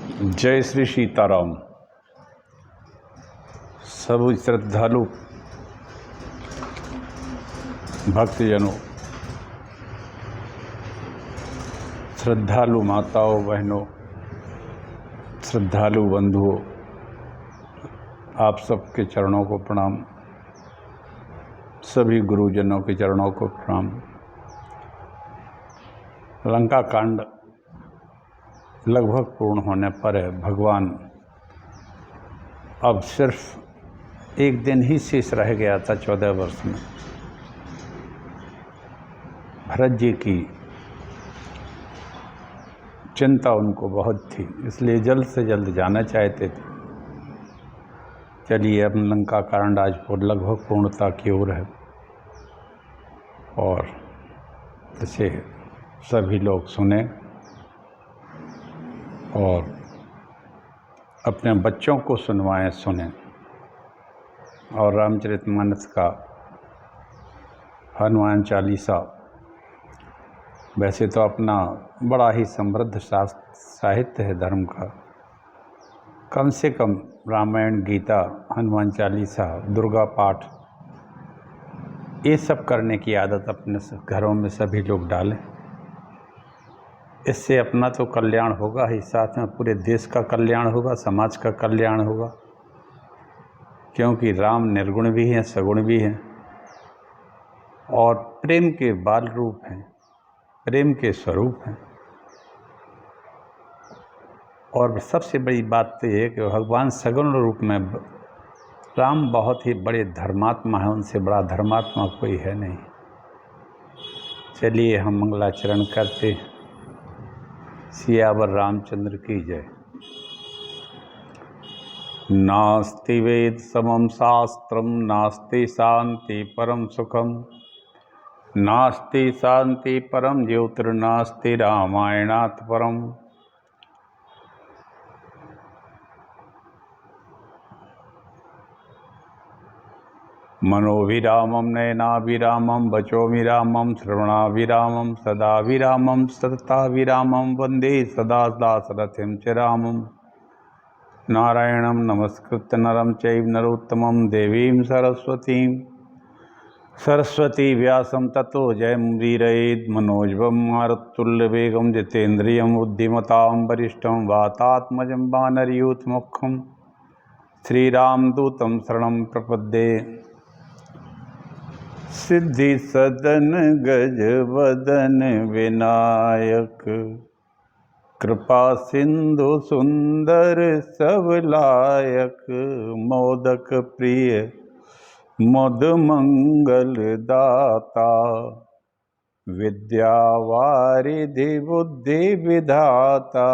जय श्री सीताराम। सभी श्रद्धालु भक्तजनों, श्रद्धालु माताओं बहनों, श्रद्धालु बंधुओं, आप सबके चरणों को प्रणाम। सभी गुरुजनों के चरणों को प्रणाम। लंका कांड लगभग पूर्ण होने पर है। भगवान अब सिर्फ एक दिन ही शेष रह गया था 14 वर्ष में। भरत जी की चिंता उनको बहुत थी, इसलिए जल्द से जल्द जाना चाहते थे। चलिए, अब लंका कांड आज लगभग पूर्णता की ओर है और इसे सभी लोग सुने और अपने बच्चों को सुनवाएं, सुने। और रामचरितमानस का हनुमान चालीसा वैसे तो अपना बड़ा ही समृद्ध साहित्य है धर्म का। कम से कम रामायण, गीता, हनुमान चालीसा, दुर्गा पाठ, ये सब करने की आदत अपने घरों में सभी लोग डालें। इससे अपना तो कल्याण होगा ही, साथ में पूरे देश का कल्याण होगा, समाज का कल्याण होगा। क्योंकि राम निर्गुण भी हैं, सगुण भी हैं और प्रेम के बाल रूप हैं, प्रेम के स्वरूप हैं। और सबसे बड़ी बात तो ये है कि भगवान सगुण रूप में राम बहुत ही बड़े धर्मात्मा हैं, उनसे बड़ा धर्मात्मा कोई है नहीं। चलिए, हम मंगलाचरण करते। सियावर रामचंद्र की जय। नास्ति वेद समम शास्त्रम, नास्ति शांति परम सुखम, नास्ति शांति परम ज्योतिर्नास्ति रामायणात् परम। मनोभिरामम नयनाभिरामम वचोभिरामम श्रवणाभिरामम सदाभिरामम सतताभिरामम वंदे सदा दाशरथिं च रामम। नारायणं नमस्कृत्य नरं चैव नरोत्तमं देवीं सरस्वती व्यासं ततो जयमुदीरयेत्। मनोजवं मारुततुल्यवेगं जितेन्द्रियं बुद्धिमतां वरिष्ठं वातात्मजं वानरयूथमुख्यं श्रीरामदूतं शरणं प्रपद्ये। सिद्धि सदन गज वदन विनायक, कृपा सिंधु सुंदर सब लायक। मोदक प्रिय मद मंगल दाता, विद्यावारिधि बुद्धि विधाता।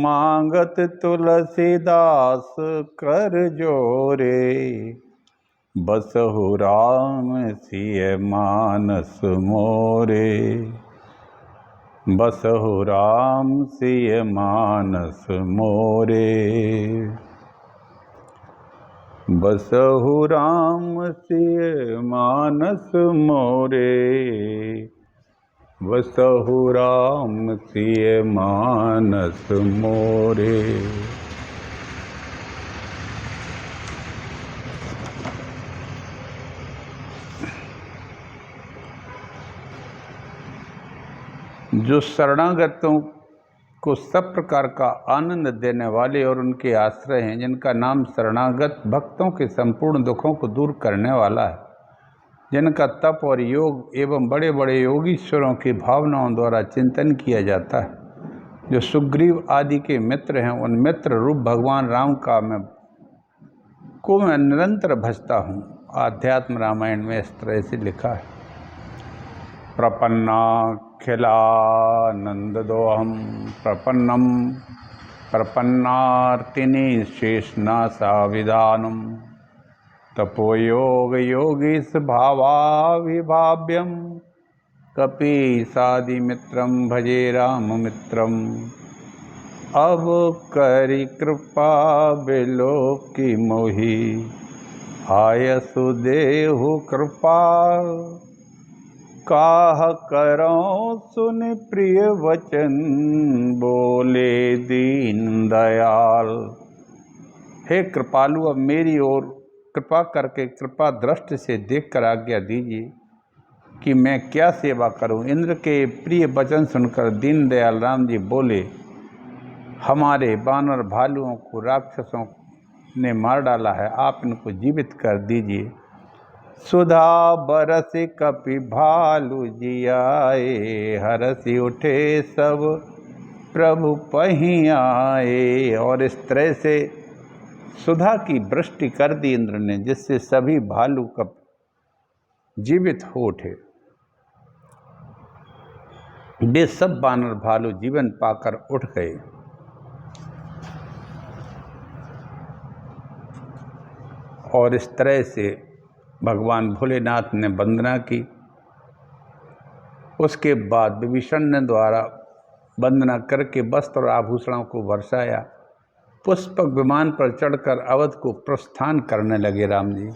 मांगत तुलसीदास कर जोरे, बसहु राम सिय मानस मोरे। बसहु राम सिय मानस मोरे। बसहु राम सिय मानस मोरे। बसहु राम सिय मानस मोरे। जो शरणागतों को सब प्रकार का आनंद देने वाले और उनके आश्रय हैं, जिनका नाम शरणागत भक्तों के संपूर्ण दुखों को दूर करने वाला है, जिनका तप और योग एवं बड़े बड़े योगीश्वरों की भावनाओं द्वारा चिंतन किया जाता है, जो सुग्रीव आदि के मित्र हैं, उन मित्र रूप भगवान राम का मैं निरंतर भजता हूँ। आध्यात्म रामायण में इस तरह से लिखा है। प्रपन्नाखिलानंददोहम प्रपन्नम प्रपन्नार्तिनि शेषनाशा विधानम। तपोयोग योगीश भावाभिभाव्यम, कपीसादि मित्रम भजे राम मित्रम। अब करि कृपा बिलोकी मोहि, आयसु देहु कृपा। काह करो सुन प्रिय वचन, बोले दीन दयाल। हे कृपालु, अब मेरी ओर कृपा करके कृपा दृष्टि से देखकर आज्ञा दीजिए कि मैं क्या सेवा करूं। इंद्र के प्रिय वचन सुनकर दीनदयाल राम जी बोले, हमारे बानर भालुओं को राक्षसों ने मार डाला है, आप इनको जीवित कर दीजिए। सुधा बरसी कपि भालू जियाए, हरसि उठे सब प्रभु पहीं आए। और इस तरह से सुधा की वृष्टि कर दी इंद्र ने, जिससे सभी भालू कप जीवित हो उठे। वे सब बानर भालू जीवन पाकर उठ गए। और इस तरह से भगवान भोलेनाथ ने वंदना की। उसके बाद विभीषण ने द्वारा वंदना करके वस्त्र और आभूषणों को बरसाया। पुष्पक विमान पर चढ़कर अवध को प्रस्थान करने लगे राम जी।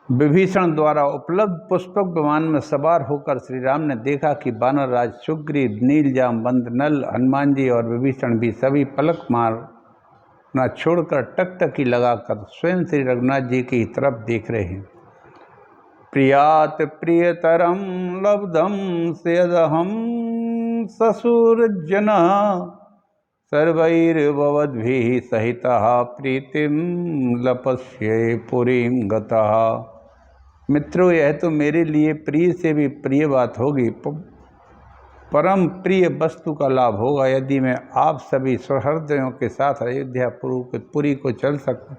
विभीषण द्वारा उपलब्ध पुष्पक विमान में सवार होकर श्री राम ने देखा कि वानर राज सुग्रीव, नीलजामवंत, नल, हनुमान जी और विभीषण भी सभी पलक मारना छोड़कर टकटकी लगाकर स्वयं श्री रघुनाथ जी की तरफ देख रहे हैं। प्रियात प्रियतरम लब्धम सेदहम ससुरजना, सर्वैर्भवद्भिः सहितः प्रीतिम लपस्ये पुरीं गतः। मित्रों, यह तो मेरे लिए प्रिय से भी प्रिय बात होगी, परम प्रिय वस्तु का लाभ होगा यदि मैं आप सभी सहृदयों के साथ अयोध्या पुरी को चल सकूं।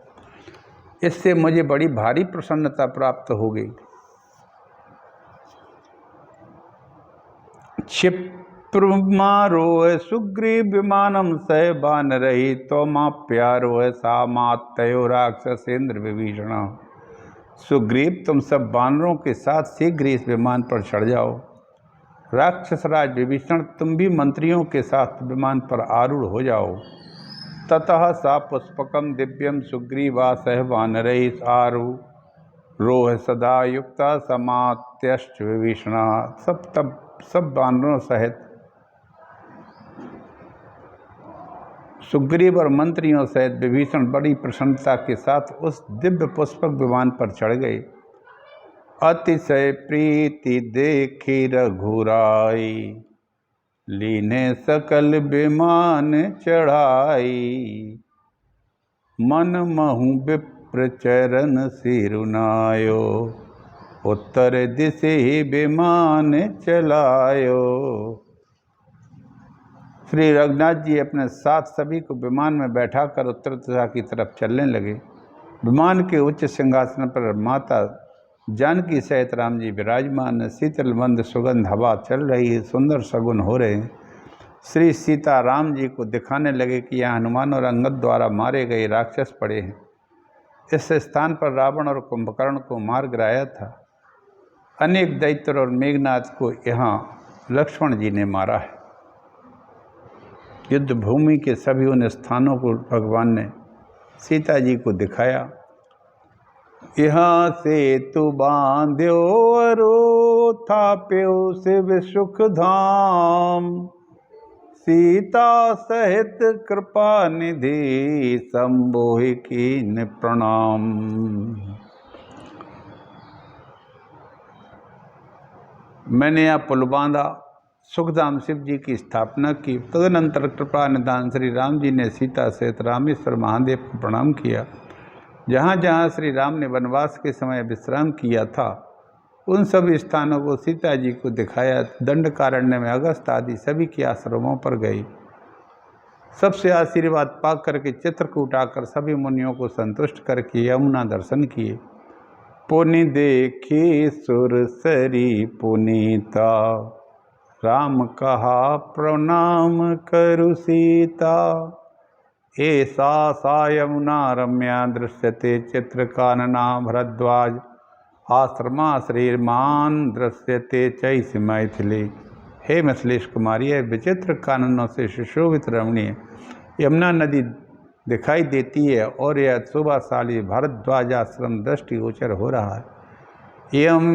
इससे मुझे बड़ी भारी प्रसन्नता प्राप्त होगी। क्षिप्रमारोह सुग्रीव विमानम सह बान रही, तो माँ प्यारो है सा मातयो राक्षसेंद्र विभीषण। सुग्रीव, तुम सब बानरों के साथ शीघ्र इस विमान पर चढ़ जाओ। राक्षसराज विभीषण, तुम भी मंत्रियों के साथ विमान पर आरूढ़ हो जाओ। ततः सा पुष्पकम दिव्यम सुग्रीवा सह वानरैः आरूरोह सदा युक्ता समात्यश्च विभीषण। सब वानरों सहित सुग्रीव और मंत्रियों सहित विभीषण बड़ी प्रसन्नता के साथ उस दिव्य पुष्पक विमान पर चढ़ गए। अतिशय प्रीति देखी रघुराई, लीने सकल विमान चढ़ाई। मन महु विप्र चरण सिरुनायो, उत्तर दिशे विमान चलायो। श्री रघुनाथ जी अपने साथ सभी को विमान में बैठाकर उत्तर दिशा की तरफ चलने लगे। विमान के उच्च सिंहासन पर माता जानकी सहित राम जी विराजमान है। शीतल मंद सुगंध हवा चल रही है, सुंदर शगुन हो रहे हैं। श्री सीता राम जी को दिखाने लगे कि यहाँ हनुमान और अंगद द्वारा मारे गए राक्षस पड़े हैं। इस स्थान पर रावण और कुंभकर्ण को मार गिराया था। अनेक दैत्य और मेघनाथ को यहाँ लक्ष्मण जी ने मारा है। युद्ध भूमि के सभी उन स्थानों को भगवान ने सीता जी को दिखाया। यहाँ से तु बांध्यो अरो, थाप्यो शिव सुख धाम। सीता सहित कृपा निधि, संबोहि कीन प्रणाम। मैंने यहाँ पुल बांधा, सुखधाम शिव जी की स्थापना की। तदनंतर कृपा निधान श्री राम जी ने सीता सहित रामेश्वर महादेव को प्रणाम किया। जहाँ जहाँ श्री राम ने वनवास के समय विश्राम किया था, उन सभी स्थानों को सीता जी को दिखाया। दंडकारण्य में अगस्त आदि सभी के आश्रमों पर गई। सबसे आशीर्वाद पा करके चित्रकूट आकर सभी मुनियों को संतुष्ट करके यमुना दर्शन किए। पुनि देखी सुरसरी पुनीता, राम कहा प्रणाम करु सीता। ऐसा सा यमुना रम्या, दृश्यते चित्रकानना भरद्वाज। आश्रमा श्रीमान दृश्यते चैस मैथिली। हे मिथिलेश कुमारी, यह विचित्र काननों से सुशोभित रमणीय यमुना नदी दिखाई देती है और यह शोभाशाली भारद्वाज आश्रम दृष्टिगोचर हो रहा है। यम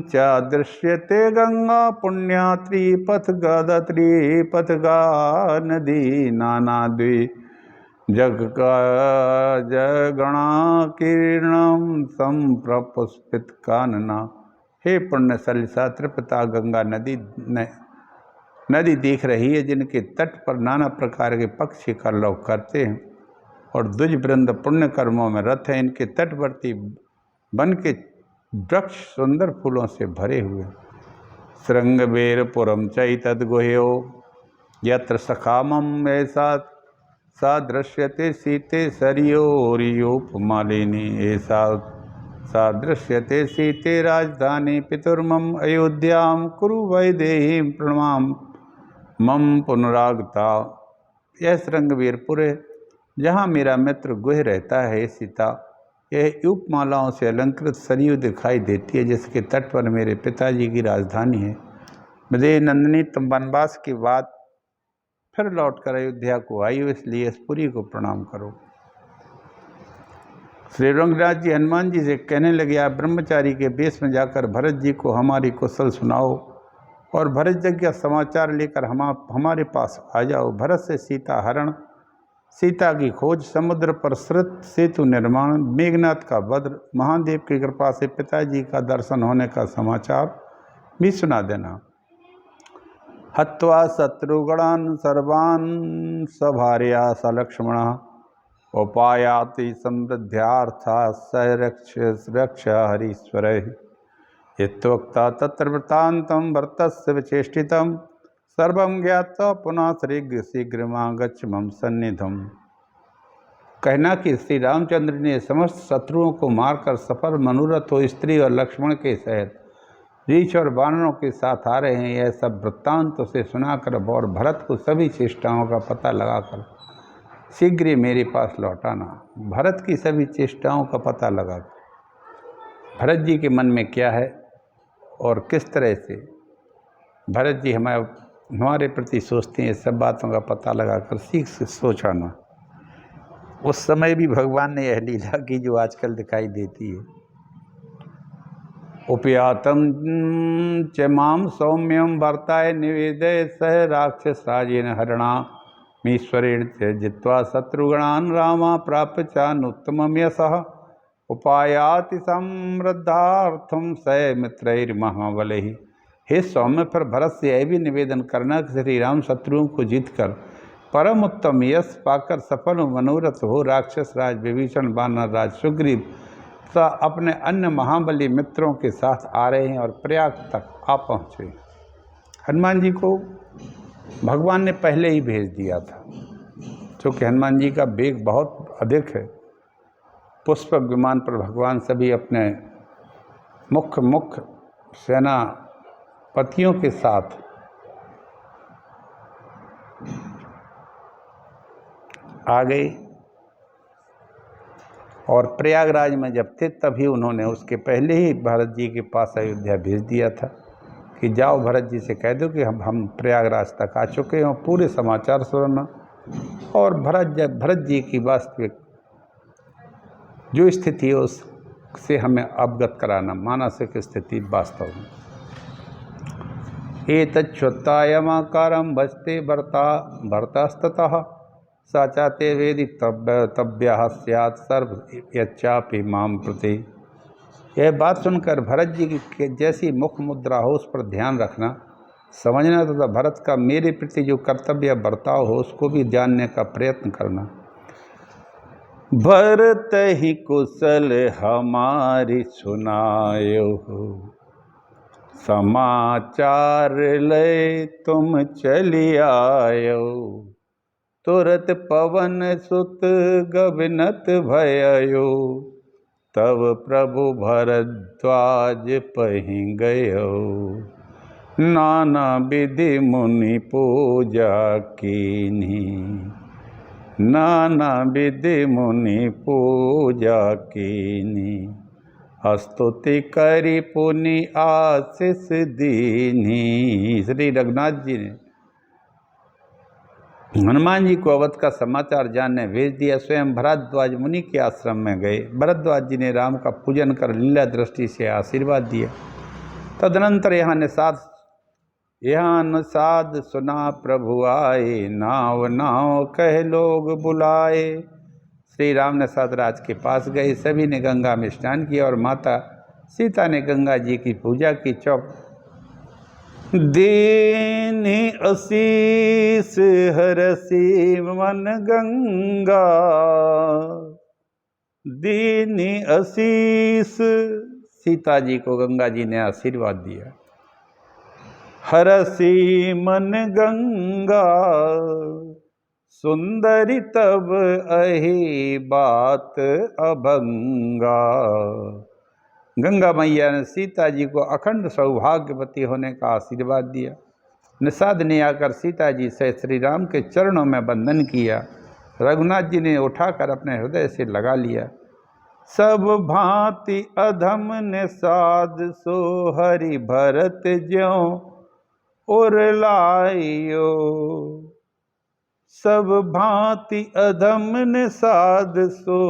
च दृश्यते गंगा पुण्यात्री पथगा नदी नानाद्वि जगणा किरणम संप्रपुष्पित कानना। हे पुण्य सलिसा, त्रिपता गंगा नदी दिख रही है, जिनके तट पर नाना प्रकार के पक्षी कलरव करते हैं और द्विज वृंद पुण्य कर्मों में रत है। इनके तटवर्ती वन के वृक्ष सुंदर फूलों से भरे हुए। श्रृंगबेरपुरम चैतद्गुह्यो यत्र सखामम ऐसा सा दृश्यते सीते सरयोरियोपमालिनी। ऐसा सा दृश्यते सीते राजधानी पितुर्मम अयोध्याम कुरु वैदेहीं प्रणमाम मम पुनरागता। यह श्रृंगबेरपुर है जहाँ मेरा मित्र गुह रहता है। सीता, यह उपमालाओं से अलंकृत सरयू दिखाई देती है, जिसके तट पर मेरे पिताजी की राजधानी है। विदेह नंदिनी, तुम वनवास के बाद फिर लौटकर अयोध्या को आई हो, इसलिए इस पुरी को प्रणाम करो। श्री रंगराज जी हनुमान जी से कहने लगे, आप ब्रह्मचारी के वेश में जाकर भरत जी को हमारी कुशल सुनाओ और भरत जी का समाचार लेकर हमारे पास आ जाओ। भरत से सीता हरण, सीता की खोज, समुद्र पर श्रुत सेतु निर्माण, मेघनाथ का वध, महादेव की कृपा से पिताजी का दर्शन होने का समाचार भी सुना देना। हत्वा शत्रुगणान् सर्वान् सभार्या सलक्ष्मण उपायाति समृद्ध्यार्था स रक्ष हरीश्वर। यत्वक्ता तत्र वृत्तान्तं भरतस्य विचेष्टितं सर्वं ज्ञात्वा पुनः शीघ्रमागच्छ मम सन्निधम। कहना कि श्री रामचंद्र ने समस्त शत्रुओं को मारकर सफल मनोरथ हो स्त्री और लक्ष्मण के सहित रीछ और वानरों के साथ आ रहे हैं। यह सब वृत्तांत उसे सुनाकर और भरत को सभी चेष्टाओं का पता लगाकर शीघ्र ही मेरे पास लौटाना। भरत की सभी चेष्टाओं का पता लगाकर भरत जी के मन में क्या है और किस तरह से भरत जी हमारे प्रति सोचते हैं, सब बातों का पता लगाकर सीख से सोचाना। उस समय भी भगवान ने यह लीला की जो आजकल दिखाई देती है। उपयातम च माम सौम्यम वर्ताय निवेदय सह राक्षस राजेन हरणा मीश्वरेण जित्वा शत्रुगणान् रामा प्राप्य चानुत्तमं यशः उपायाति समृद्धार्थम स मित्रैर्महाबलैः। हे सौम्य, पर भरत से यह भी निवेदन करना कि श्री राम शत्रुओं को जीतकर परम उत्तम यश पाकर सफल मनोरथ हो राक्षस राज विभीषण, वानर राज सुग्रीव तथा अपने अन्य महाबली मित्रों के साथ आ रहे हैं और प्रयाग तक आ पहुँचे। हनुमान जी को भगवान ने पहले ही भेज दिया था, क्योंकि हनुमान जी का वेग बहुत अधिक है। पुष्पक विमान पर भगवान सभी अपने मुख्य सेनापतियों के साथ आ गए और प्रयागराज में जब थे तभी उन्होंने उसके पहले ही भरत जी के पास अयोध्या भेज दिया था कि जाओ भरत जी से कह दो कि हम प्रयागराज तक आ चुके हैं, पूरे समाचार सुनना और भरत जी की वास्तविक जो स्थिति है उससे हमें अवगत कराना, मानसिक स्थिति वास्तव में। एतच्छ्रुत्वायमाकारं भजते भरतस्ततः सा चाते वेदि तव्यः स्यात् सर्व यच्चापि माम प्रति। यह बात सुनकर भरत जी की जैसी मुख मुद्रा हो उस पर ध्यान रखना, समझना तथा भरत का मेरे प्रति जो कर्तव्य बर्ताव हो उसको भी जानने का प्रयत्न करना। भरत ही कुशल हमारी सुनायो समाचार ले तुम चली आयो। तुरत पवन सुत गविनत भयो तब प्रभु भरद्वाज पहि गयो। नाना विधि मुनि पूजा कीन्ही नाना विधि मुनि पूजा कीन्ही स्तुति करी पुनि आशीष दीनी। श्री रघुनाथ जी ने हनुमान जी को अवध का समाचार जानने भेज दिया। स्वयं भरद्वाज मुनि के आश्रम में गए। भरद्वाज जी ने राम का पूजन कर लीला दृष्टि से आशीर्वाद दिया। तदनंतर यहाँ निषाद सुना प्रभु आए, नाव नाव कह लोग बुलाए। श्री राम निषाद राज के पास गए। सभी ने गंगा में स्नान किया और माता सीता ने गंगा जी की पूजा की। चौक दीनी आशीष हरसी मन गंगा, दीनी आशीष। सीता जी को गंगा जी ने आशीर्वाद दिया। हरसी मन गंगा, सुंदरी तब अहि बात अभंगा। गंगा मैया ने सीता जी को अखंड सौभाग्यवती होने का आशीर्वाद दिया। निषाद ने आकर सीता जी से श्री राम के चरणों में वंदन किया। रघुनाथ जी ने उठाकर अपने हृदय से लगा लिया। सब भांति अधम निषाद सो हरि भरत ज्यों उर लाइयो। सब भांति अधम निषाद सो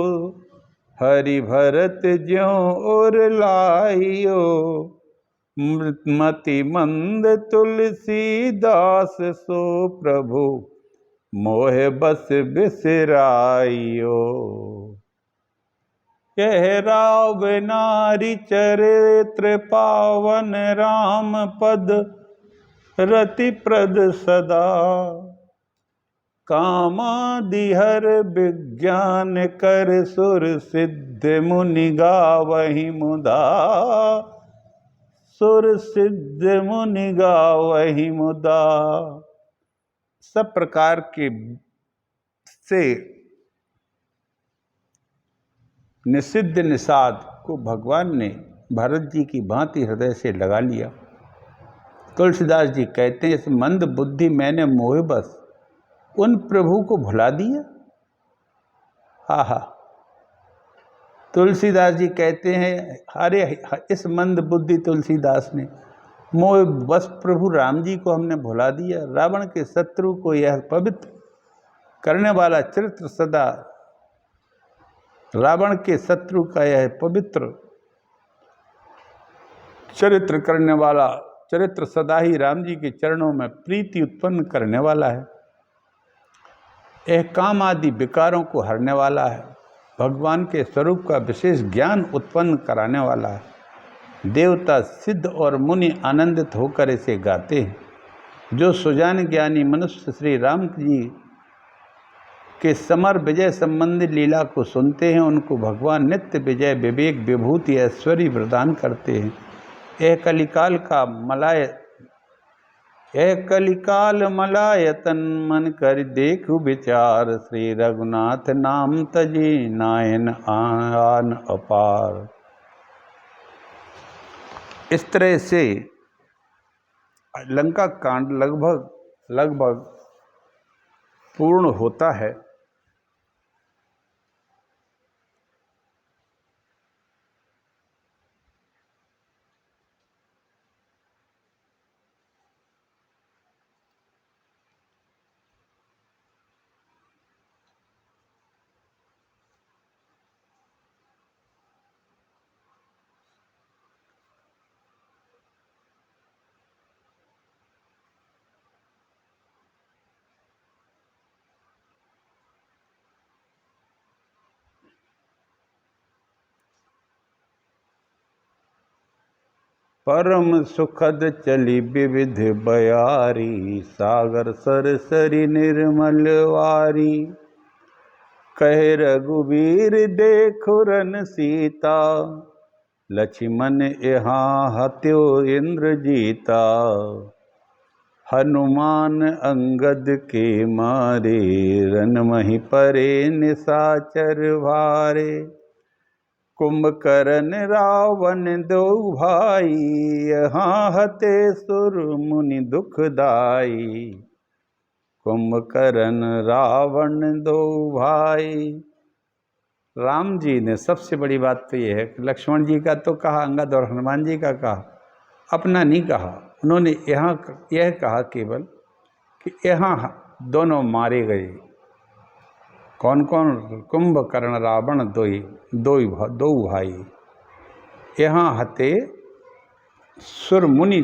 हरि भरत ज्यों उर लाइयो। मति मंद तुलसीदास सो प्रभु मोह बस बिसराइयो। कह राव नारी चरित्र पावन राम पद रति प्रद सदा। कामादिहर विज्ञान कर सुर सिद्ध मुनि गावहि मुदा। सुर सिद्ध मुनि गावहि मुदा। सब प्रकार के से निषिद्ध निषाद को भगवान ने भरत जी की भांति हृदय से लगा लिया। तुलसीदास जी कहते हैं, इस मंद बुद्धि मैंने मोह बस उन प्रभु को भुला दिया। आहा। तुलसीदास जी कहते हैं, अरे इस मंद बुद्धि तुलसीदास ने मोह बस प्रभु राम जी को हमने भुला दिया। रावण के शत्रु को यह पवित्र करने वाला चरित्र सदा, रावण के शत्रु का यह पवित्र चरित्र करने वाला चरित्र सदा ही राम जी के चरणों में प्रीति उत्पन्न करने वाला है। यह काम आदि विकारों को हरने वाला है। भगवान के स्वरूप का विशेष ज्ञान उत्पन्न कराने वाला है। देवता, सिद्ध और मुनि आनंदित होकर इसे गाते हैं। जो सुजान ज्ञानी मनुष्य श्री राम जी के समर विजय संबंधी लीला को सुनते हैं, उनको भगवान नित्य विजय, विवेक, विभूति, ऐश्वर्य प्रदान करते हैं। यह कलिकाल मलायतन मन कर देखु विचार। श्री रघुनाथ नाम तजी नायन आन अपार। इस तरह से लंका कांड लगभग पूर्ण होता है। परम सुखद चली विविध बयारी। सागर सरसरी निर्मल वारी। कहे रघुवीर देखो रन सीता। लक्ष्मण यहाँ हत्यो इंद्र जीता। हनुमान अंगद के मारे। रन मही परे निशाचर भारे। कुंभकर्ण रावण दो भाई। यहाँ हते सुर मुनि दुखदाई। कुंभकर्ण रावण दो भाई। राम जी ने सबसे बड़ी बात तो ये है कि लक्ष्मण जी का तो कहा, अंगद और हनुमान जी का कहा, अपना नहीं कहा। उन्होंने यहाँ यह कहा केवल कि यहाँ दोनों मारे गए। कौन कौन? कुंभकर्ण रावण दो भाई। यहाँ हते सुर मुनि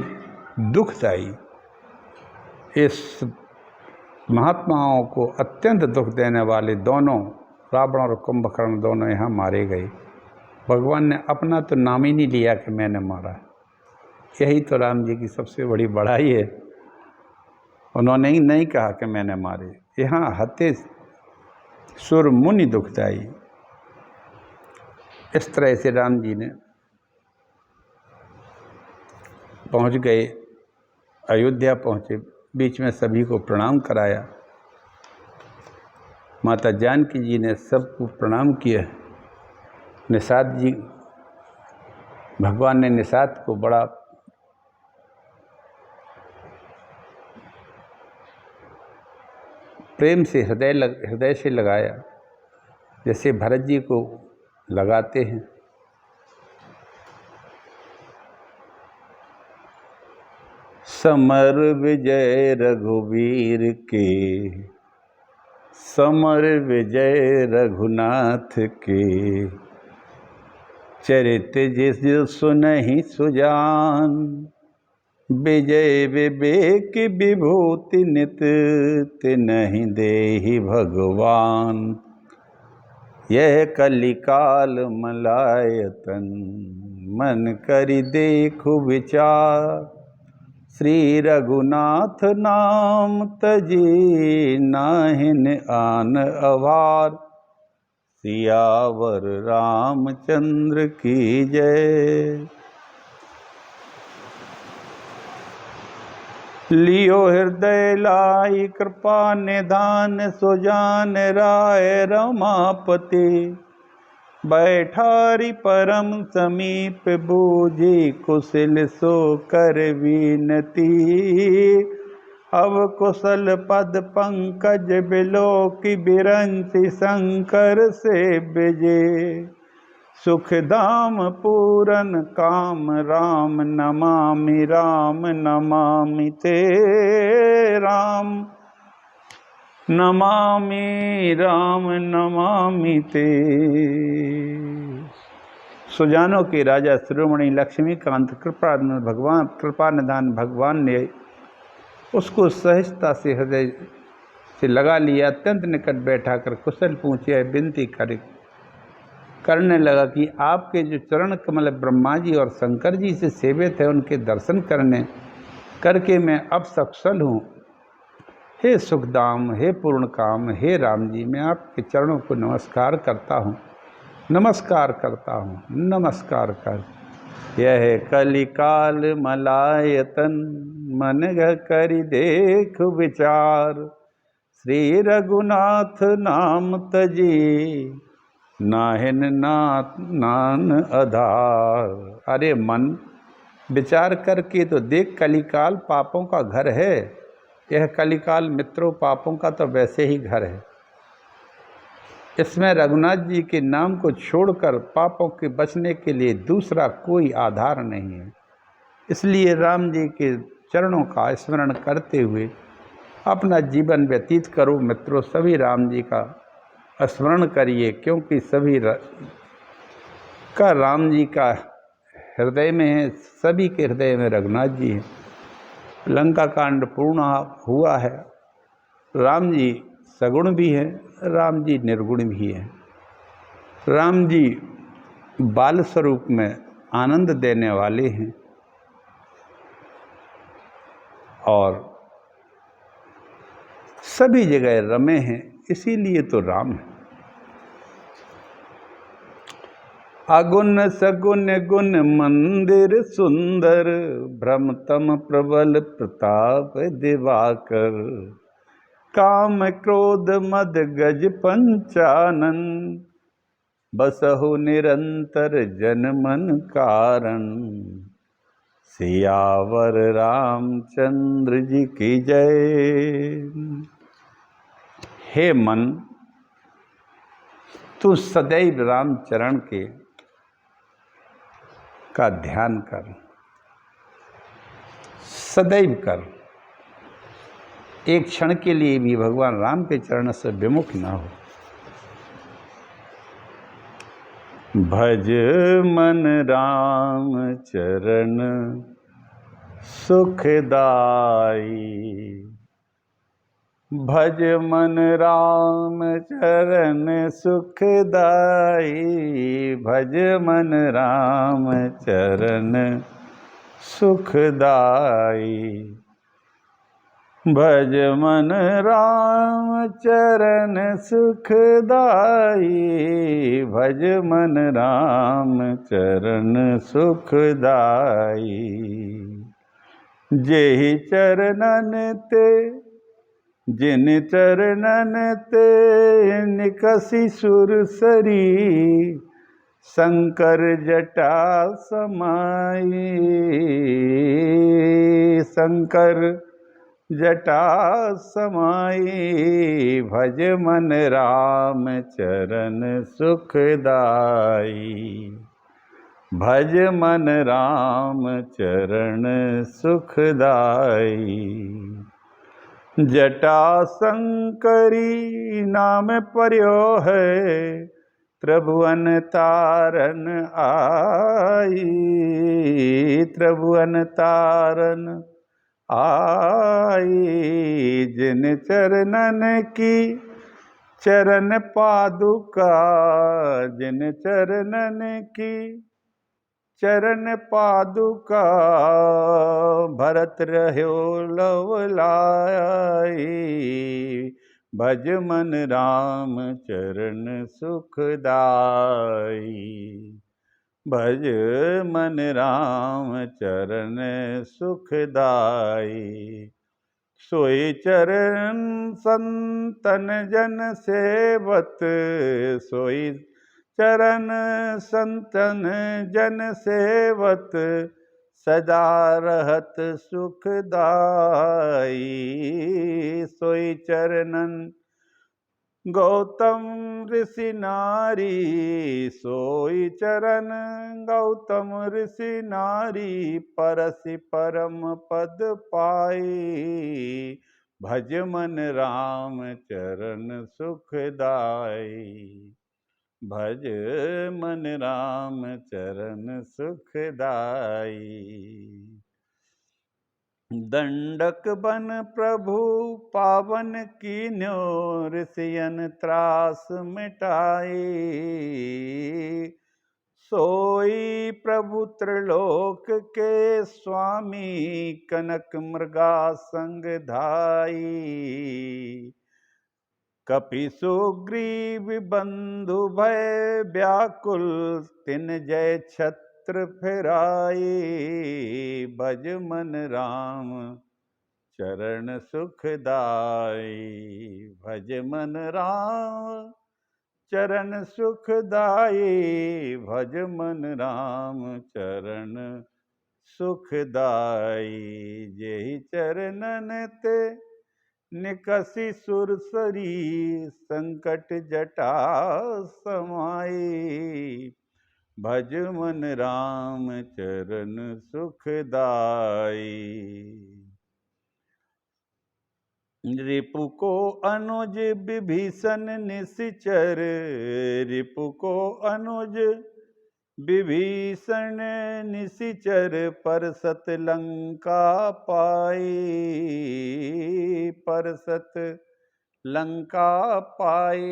दुखदाई। इस महात्माओं को अत्यंत दुख देने वाले दोनों रावण और कुंभकर्ण दोनों यहाँ मारे गए। भगवान ने अपना तो नाम ही नहीं लिया कि मैंने मारा। यही तो राम जी की सबसे बड़ी बड़ाई है। उन्होंने ही नहीं कहा कि मैंने मारे। यहाँ हते सुर मुनि दुखदाई। इस तरह से राम जी ने पहुँच गए, अयोध्या पहुँचे, बीच में सभी को प्रणाम कराया। माता जानकी जी ने सबको प्रणाम किया। निषाद जी, भगवान ने निषाद को बड़ा प्रेम से हृदय से लगाया, जैसे भरत जी को लगाते हैं। समर विजय रघुवीर के, समर विजय रघुनाथ के, चरित जिस सुनहि सुजान, विजय विवेक विभूति नित तिनहि देहि भगवान। यह कलिकाल मलायतन, मन करि देखु विचार, श्री रघुनाथ नाम तजी नाहिन आन अवार। सियावर रामचंद्र की जय। लियो हृदय लाई कृपा निधान, सुजान राय रमापति। बैठारी परम समीप, बूझी कुशल सो कर विनती। अब कुशल पद पंकज बिलोकी, बिरंचि शंकर से बिजे। सुख धाम पूरन काम, राम नमामि राम नमामि ते। राम नमामि राम नमामि ते। सुजानों के राजा शिरोमणि लक्ष्मीकांत कृपानिधान भगवान ने उसको सहजता से हृदय से लगा लिया। अत्यंत निकट बैठा कर कुशल पूछे, विनती करने लगा कि आपके जो चरण कमल ब्रह्मा जी और शंकर जी से सेवित है, उनके दर्शन करके मैं अब सकुशल हूँ। हे सुखधाम, हे पूर्ण काम, हे राम जी, मैं आपके चरणों को नमस्कार करता हूँ, नमस्कार करता हूँ, नमस्कार कर। यह कलिकाल मलायतन, मन करि देख विचार। श्री रघुनाथ नाम तजी नाहिन नान आधार। अरे मन, विचार करके तो देख, कलिकाल पापों का घर है। यह कलिकाल मित्रों पापों का तो वैसे ही घर है। इसमें रघुनाथ जी के नाम को छोड़कर पापों के बचने के लिए दूसरा कोई आधार नहीं है। इसलिए राम जी के चरणों का स्मरण करते हुए अपना जीवन व्यतीत करो मित्रों। सभी राम जी का स्मरण करिए, क्योंकि सभी का राम जी का हृदय में है, सभी के हृदय में रघुनाथ जी हैं। लंका कांड पूर्ण हुआ है। राम जी सगुण भी हैं, राम जी निर्गुण भी हैं। राम जी बाल स्वरूप में आनंद देने वाले हैं और सभी जगह रमे हैं, इसीलिए तो राम है। अगुन सगुन गुण मंदिर सुंदर, भ्रमतम प्रबल प्रताप दिवाकर। काम क्रोध मद गज पंचानन, बसहु निरंतर जन मन कारण। सियावर रामचंद्र जी की जय। हे मन, तू सदैव रामचरण के का ध्यान कर, सदैव कर। एक क्षण के लिए भी भगवान राम के चरण से विमुख न हो। भज मन राम चरण सुखदाई, भज मन राम चरण सुखदाई, भज मन राम चरण सुखदाई, भज मन राम चरण सुखदाई, भज मन राम चरण सुखदाई। जेहि चरणन ते जिन चरणन ते निकसी सुरसरी, शंकर जटा समाई, शंकर जटा समाई, भज मन राम चरण सुखदाई, भज मन राम चरण सुखदाई। जटा शंकरी नाम पर्यो है, त्रिभुवन तारन आई, त्रिभुवन तारन आई। जिन चरणन की चरण पादुका, जिन चरणन की चरण पादुका, भरत रह्यो लवलाई, भज मन राम चरण सुखदाई, भज मन राम चरण सुखदाई। सोई चरण संतन जन सेवत, सोई चरण संतन जन सेवत, सदा रहत सुखदाई। सोई चरणन गौतम ऋषि नारी, सोई चरण गौतम ऋषि नारी, परसि परम पद पाई, भज मन राम चरण सुखदाई, भज मन राम चरण सुखदाई। दंडक बन प्रभु पावन कीन्यो, ऋषियन त्रास मिटाई, सोई प्रभु त्रिलोक के स्वामी, कनक मृगा संग धाई, कपि सुग्रीव बंधु भय व्याकुल, तिन जय छत्र फिराई, भज मन राम चरण सुखदाई, भज मन राम चरण सुखदाई, भज मन राम चरण सुखदाई। जेहि चरणन ते निकसी सुरसरी, संकट जटा समाई, भज मन राम चरण सुखदाई। रिपु को अनुज विभीषण निशिचर, रिपु को अनुज विभीषण निशिचर, परसत लंका पाई, परसत लंका पाई।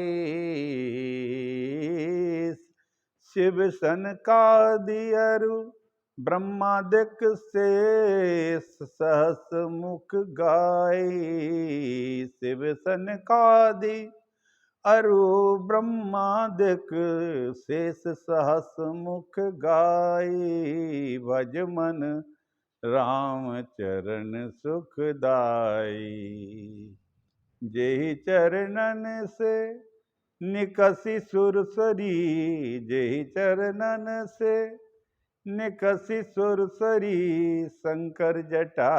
शिव सनकादि अरु ब्रह्मादिक शेष, सहस मुख गाई, शिव सनकादि अरु ब्रह्मादिक शेष, सहस मुख गाई, भज मन राम चरण सुखदाई। जेहि चरणन से निकसी सुरसरी, जेहि चरणन से निकसी सुरसरी, शंकर जटा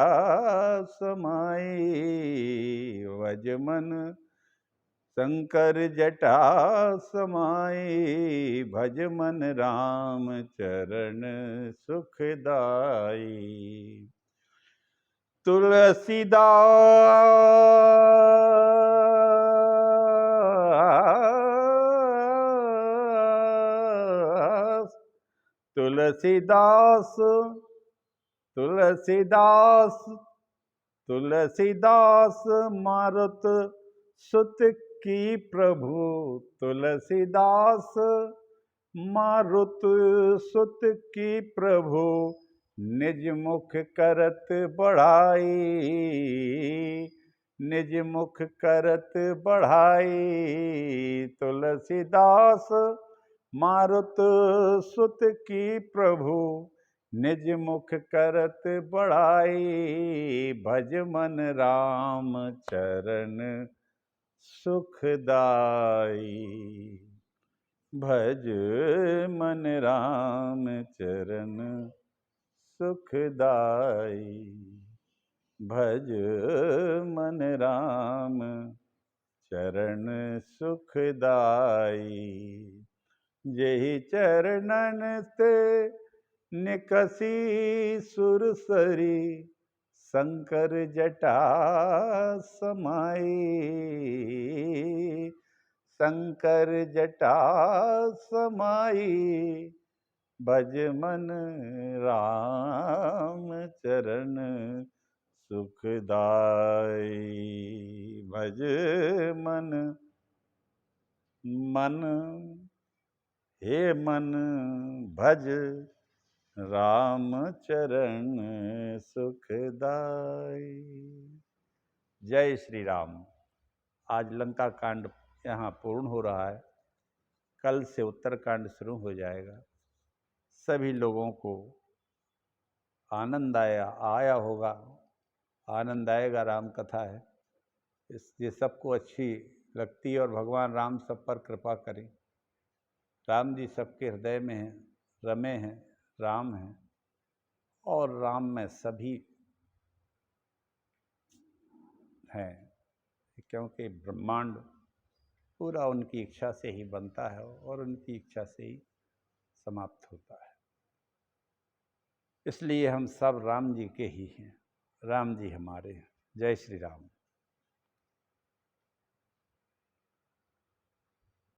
समाई, भज मन शंकर जटा समाई, भज मन राम चरण सुखदाई। तुलसीदास तुलसीदास तुलसीदास तुलसीदास मारुत सुत की प्रभु, तुलसीदास मारुत सुत की प्रभु, निज मुख करत बढ़ाई, निज मुख करत बढ़ाई। तुलसीदास मारुत सुत की प्रभु, निज मुख करत बढ़ाई। भज मन राम चरण सुखदाई, भज मन राम चरण सुखदाई, भज मन राम चरण सुखदाई। जेहि चरणन ते निकसी सुरसरी, शंकर जटा समाई, शंकर जटा समाई। भज मन राम चरण सुखदाई, भज मन मन हे मन भज राम चरण सुखदाई। जय श्री राम। आज लंका कांड यहाँ पूर्ण हो रहा है, कल से उत्तरकांड शुरू हो जाएगा। सभी लोगों को आनंद आया होगा, आनंद आएगा। राम कथा है, इसलिए सबको अच्छी लगती है और भगवान राम सब पर कृपा करें। राम जी सबके हृदय में हैं, रमे हैं, राम हैं और राम में सभी हैं, क्योंकि ब्रह्मांड पूरा उनकी इच्छा से ही बनता है और उनकी इच्छा से ही समाप्त होता है। इसलिए हम सब राम जी के ही हैं, राम जी हमारे हैं। जय श्री राम।